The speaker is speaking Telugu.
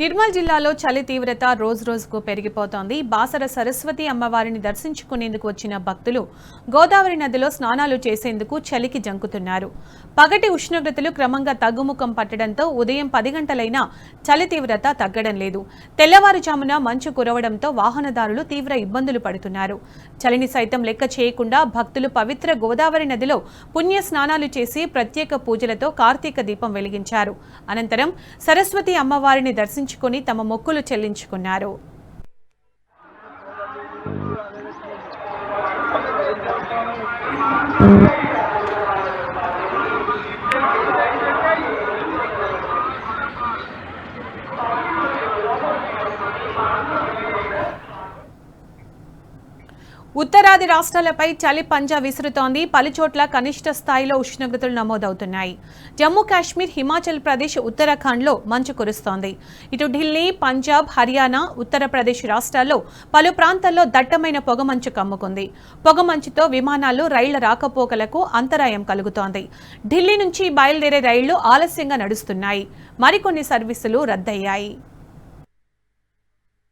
నిర్మల్ జిల్లాలో చలి తీవ్రత రోజురోజుకు పెరిగిపోతోంది. బాసర సరస్వతి అమ్మవారిని దర్శించుకునేందుకు వచ్చిన భక్తులు గోదావరి నదిలో స్నానాలు చేసేందుకు చలికి జంకుతున్నారు. పగటి ఉష్ణోగ్రతలు క్రమంగా తగ్గుముఖం పట్టడంతో ఉదయం 10 గంటలైనా చలి తీవ్రత తగ్గడం లేదు. తెల్లవారుజామున మంచు కురవడంతో వాహనదారులు తీవ్ర ఇబ్బందులు పడుతున్నారు. చలిని సైతం లెక్క చేయకుండా భక్తులు పవిత్ర గోదావరి నదిలో పుణ్య స్నానాలు చేసి ప్రత్యేక పూజలతో కార్తీక దీపం వెలిగించారు. అనంతరం సరస్వతి అమ్మవారిని దర్శించుకొని తమ మొక్కులు చెల్లించుకున్నారు. ఉత్తరాది రాష్ట్రాలపై చలి పంజా విసురుతోంది. పలుచోట్ల కనిష్ట స్థాయిలో ఉష్ణోగ్రతలు నమోదవుతున్నాయి. జమ్మూ కాశ్మీర్, హిమాచల్ ప్రదేశ్, ఉత్తరాఖండ్లో మంచు కురుస్తోంది. ఇటు ఢిల్లీ, పంజాబ్, హర్యానా, ఉత్తరప్రదేశ్ రాష్ట్రాల్లో పలు ప్రాంతాల్లో దట్టమైన పొగమంచు కమ్ముకుంది. పొగమంచుతో విమానాలు, రైళ్ల రాకపోకలకు అంతరాయం కలుగుతోంది. ఢిల్లీ నుంచి బయలుదేరే రైళ్లు ఆలస్యంగా నడుస్తున్నాయి. మరికొన్ని సర్వీసులు రద్దయ్యాయి.